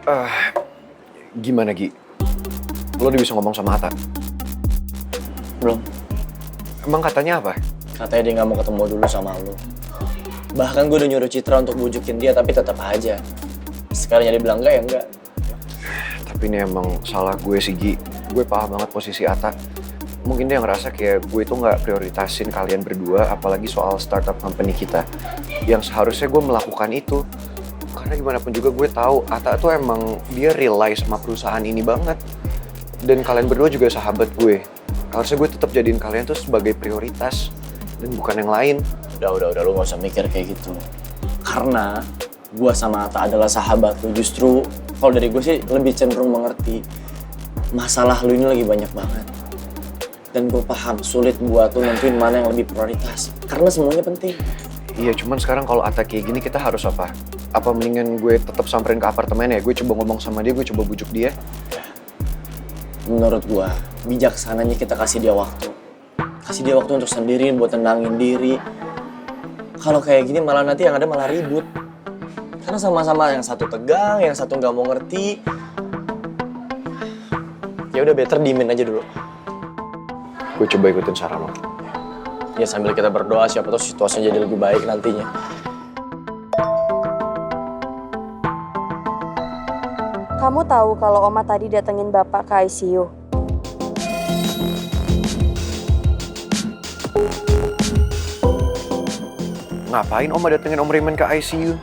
Eh, Gimana Gi? Lo udah bisa ngomong sama Atta? Belum. Emang katanya apa? Katanya dia nggak mau ketemu dulu sama lo. Bahkan gue udah nyuruh Citra untuk bujukin dia, tapi tetap aja. Sekalinya dia bilang enggak ya enggak. Tapi ini emang salah gue sih Gi. Gue paham banget posisi Atta. Mungkin dia ngerasa kayak gue itu nggak prioritasin kalian berdua, apalagi soal startup company kita. Yang seharusnya gue melakukan itu. Karena gimana pun juga gue tahu Atta tuh emang dia rely sama perusahaan ini banget. Dan kalian berdua juga sahabat gue. Harusnya gue tetap jadiin kalian tuh sebagai prioritas dan bukan yang lain. Udah, lu gak usah mikir kayak gitu. Karena gue sama Atta adalah sahabat lu. Justru kalau dari gue sih lebih cenderung mengerti. Masalah lu ini lagi banyak banget. Dan gue paham sulit buat lu nentuin mana yang lebih prioritas. Karena semuanya penting. Iya, cuman sekarang kalau Atta kayak gini kita harus apa? Apa mendingan gue tetap samperin ke apartemen ya? Gue coba ngomong sama dia, gue coba bujuk dia. Menurut gue, bijaksananya kita kasih dia waktu. Kasih dia waktu untuk sendiri, buat tenangin diri. Kalau kayak gini malah nanti yang ada malah ribut. Karena sama-sama yang satu tegang, yang satu nggak mau ngerti. Ya udah better diemin aja dulu. Gue coba ikutin saran lo. Ya sambil kita berdoa siapa tahu situasinya jadi lebih baik nantinya. Kamu tahu kalau Oma tadi datengin Bapak ke ICU? Ngapain Om datengin Om Raymond ke ICU?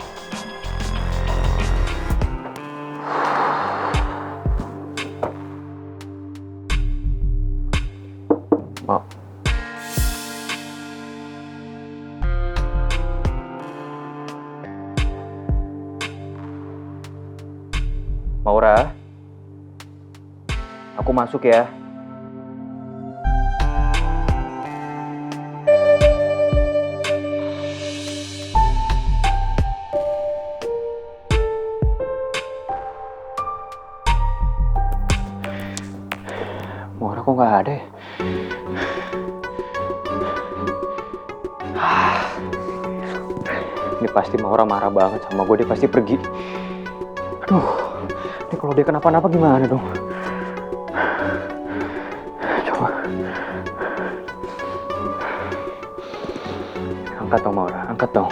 Ma. Maura, aku masuk ya. Maura kok nggak ada ya? Ini pasti Maura marah banget sama gue, dia pasti pergi. Aduh, ini kalau dia kenapa-napa gimana dong? Coba. Angkat dong Maura, angkat dong.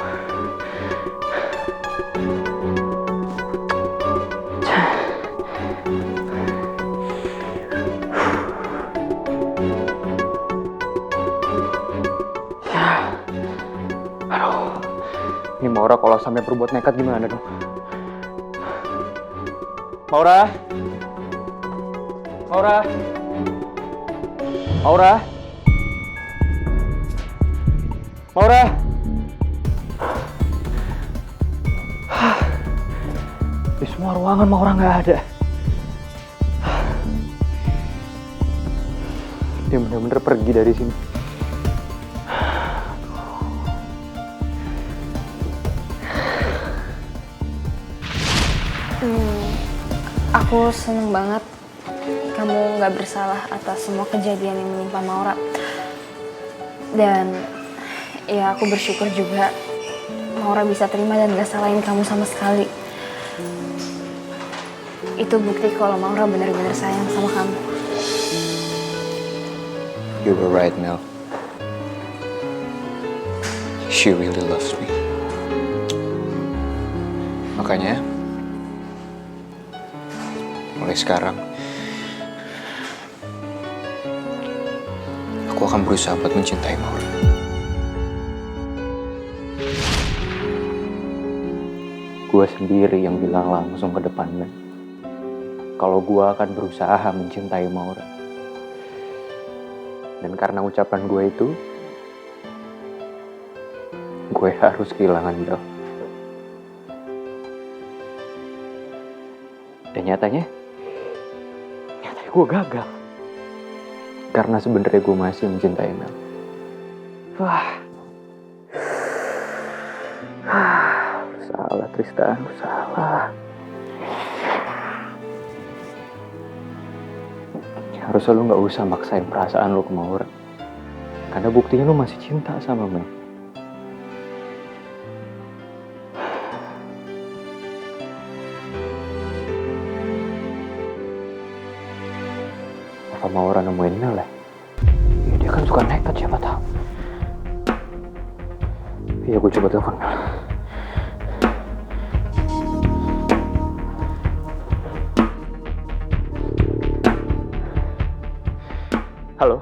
Aduh, ini Maura kalau sampai berbuat nekat gimana dong? Maura? Maura? Maura? Maura? Di semua ruangan Maura nggak ada. Dia benar-benar pergi dari sini. Aku seneng banget kamu gak bersalah atas semua kejadian yang menimpa Maura. Dan ya aku bersyukur juga Maura bisa terima dan gak salahin kamu sama sekali. Itu bukti kalau Maura benar-benar sayang sama kamu. You were right, Mel. She really loves me. Makanya, mulai sekarang, aku akan berusaha buat mencintai Maura. Gue sendiri yang bilang langsung ke depannya kalau gue akan berusaha mencintai Maura. Dan karena ucapan gue itu, gue harus kehilangan Mel. Dan nyatanya gue gagal. Karena sebenarnya gue masih mencintai Mel. Salah Tristan, salah. Harusnya lu gak usah maksain perasaan lu ke Maura. Karena buktinya lu masih cinta sama Mel. Apa Maura nemuin Mel ya? Ya dia kan suka nekat, siapa tahu. Iya, gue coba telepon Mel. Halo.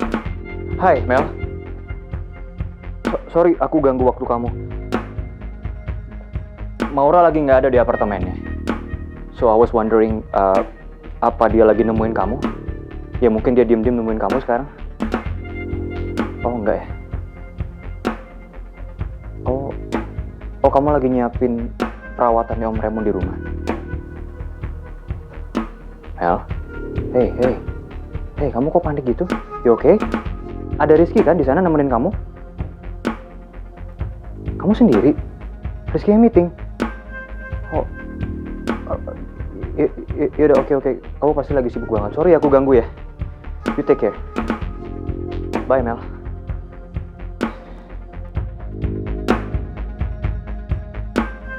Hai, Mel. Sorry, aku ganggu waktu kamu. Maura lagi nggak ada di apartemennya. So I was wondering, apa dia lagi nemuin kamu? Ya mungkin dia diem-diem nemuin kamu sekarang. Oh enggak ya? Oh kamu lagi nyiapin perawatannya Om Raymond di rumah. Mel, hey, kamu kok panik gitu? You okay? Ada Rizky kan di sana nemenin kamu? Kamu sendiri? Rizky yang meeting? Oh, yaudah oke. Kamu pasti lagi sibuk banget. Sorry aku ganggu ya. You take care. Bye Mel.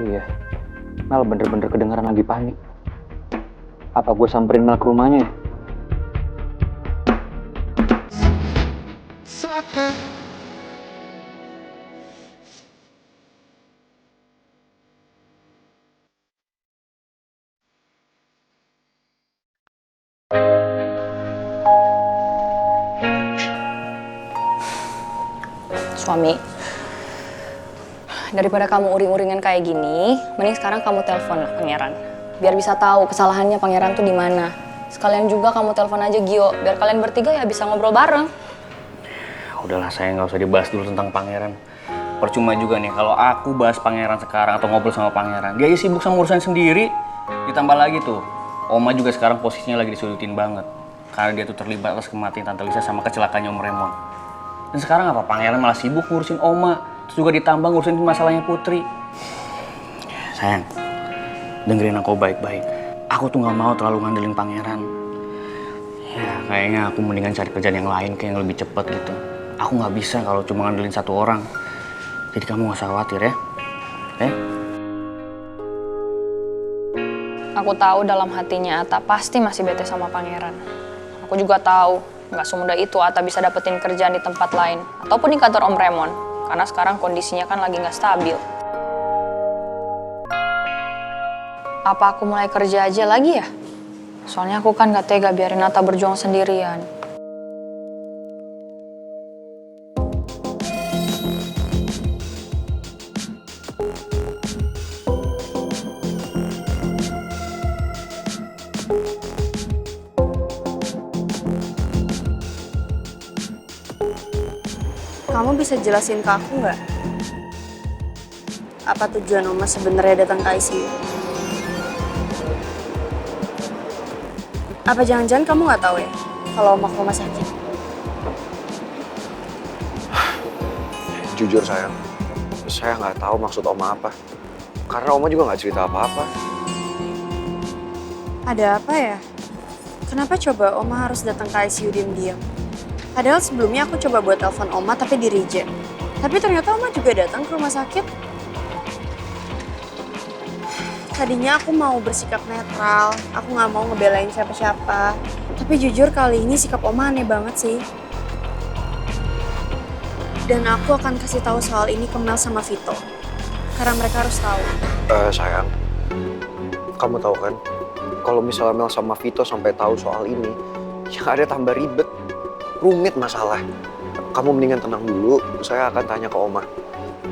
Iya, Mel bener-bener kedengeran lagi panik. Apa gue samperin Mel ke rumahnya ya? Suami, daripada kamu uring-uringan kayak gini, mending sekarang kamu telepon lah Pangeran. Biar bisa tahu kesalahannya Pangeran tuh di mana. Sekalian juga kamu telepon aja Gio, biar kalian bertiga ya bisa ngobrol bareng. Udahlah, saya nggak usah dibahas dulu tentang Pangeran. Percuma juga nih kalau aku bahas Pangeran sekarang atau ngobrol sama Pangeran. Dia aja sibuk sama urusan sendiri. Ditambah lagi tuh, Oma juga sekarang posisinya lagi disudutin banget. Karena dia tuh terlibat atas kematian Tante Lisa sama kecelakaannya Om Raymond. Dan sekarang apa? Pangeran malah sibuk ngurusin Oma. Terus juga ditambah ngurusin masalahnya Putri. Sayang, dengerin aku baik-baik. Aku tuh nggak mau terlalu ngandelin Pangeran. Ya, kayaknya aku mendingan cari kerjaan yang lain kayak yang lebih cepet gitu. Aku nggak bisa kalau cuma ngandelin satu orang. Jadi kamu nggak usah khawatir ya. Aku tahu dalam hatinya Ata pasti masih bete sama Pangeran. Aku juga tahu nggak semudah itu Ata bisa dapetin kerjaan di tempat lain ataupun di kantor Om Raymond. Karena sekarang kondisinya kan lagi nggak stabil. Apa aku mulai kerja aja lagi ya? Soalnya aku kan gak tega biarin Ata berjuang sendirian. Kamu bisa jelasin ke aku nggak? Apa tujuan Oma sebenarnya datang ke ICU? Apa jangan-jangan kamu nggak tahu ya kalau Oma ke rumah sakit? Jujur sayang, saya nggak tahu maksud Oma apa. Karena Oma juga nggak cerita apa-apa. Ada apa ya? Kenapa coba Oma harus datang ke ICU diam-diam? Padahal sebelumnya aku coba buat telepon Oma tapi di reject. Tapi ternyata Oma juga datang ke rumah sakit. Tadinya aku mau bersikap netral, aku nggak mau ngebelain siapa-siapa. Tapi jujur kali ini sikap Oma aneh banget sih. Dan aku akan kasih tahu soal ini ke Mel sama Vito. Karena mereka harus tahu. Sayang, kamu tahu kan, kalau misalnya Mel sama Vito sampai tahu soal ini, yang ada tambah ribet, rumit masalah. Kamu mendingan tenang dulu, saya akan tanya ke Oma.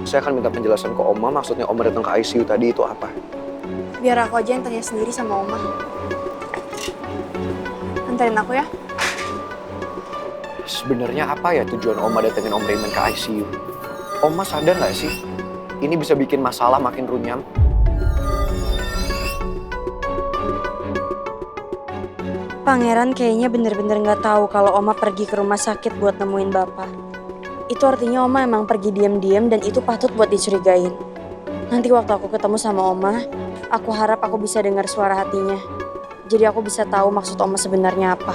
Saya akan minta penjelasan ke Oma, maksudnya Oma datang ke ICU tadi itu apa. Biar aku aja yang tanya sendiri sama Oma. Anterin aku ya. Sebenarnya apa ya tujuan Oma datengin Om Raymond ke ICU? Oma sadar nggak sih? Ini bisa bikin masalah makin runyam. Pangeran kayaknya bener-bener nggak tahu kalau Oma pergi ke rumah sakit buat nemuin Bapak. Itu artinya Oma emang pergi diam-diam dan itu patut buat dicurigain. Nanti waktu aku ketemu sama Oma, aku harap aku bisa dengar suara hatinya. Jadi aku bisa tahu maksud Oma sebenarnya apa.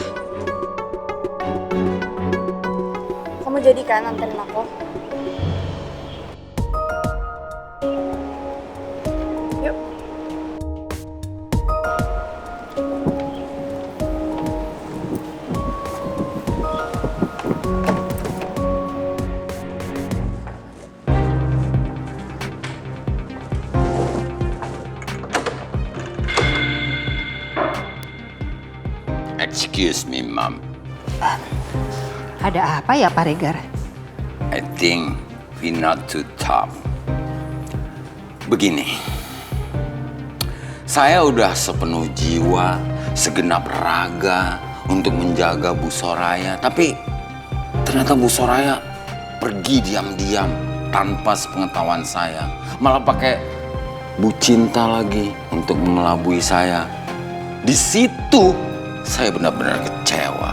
Kamu jadi kan anterin aku? Yuk. Excuse me, Mom. Ada apa ya Pak Regar? I think we not to talk. Begini, saya udah sepenuh jiwa, segenap raga untuk menjaga Bu Soraya. Tapi ternyata Bu Soraya pergi diam-diam tanpa sepengetahuan saya. Malah pakai Bu Cinta lagi untuk mengelabui saya. Di situ saya benar-benar kecewa.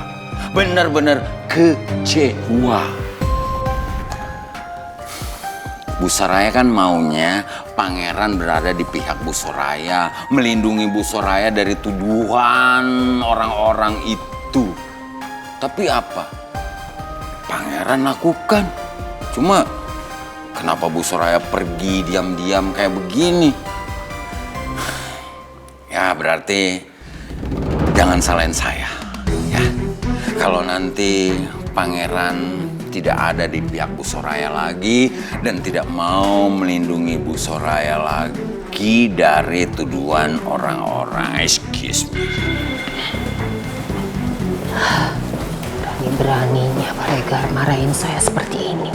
Benar-benar kecewa. Bu Soraya kan maunya pangeran berada di pihak Bu Soraya, melindungi Bu Soraya dari tuduhan orang-orang itu. Tapi apa? Pangeran lakukan. Cuma kenapa Bu Soraya pergi diam-diam kayak begini? Ya berarti jangan salahin saya. Ya, kalau nanti pangeran tidak ada di pihak Bu Soraya lagi dan tidak mau melindungi Bu Soraya lagi dari tuduhan orang-orang. Excuse me. Berani-beraninya Pak Regar marahin saya seperti ini.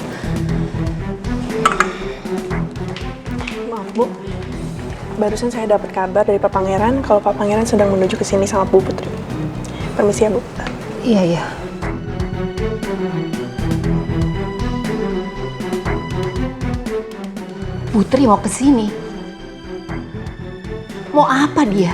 Maaf Bu, barusan saya dapat kabar dari Pak Pangeran kalau Pak Pangeran sedang menuju ke sini sama Bu Putri. Permisi ya Bu. Iya, iya. Putri mau ke sini. Mau apa dia?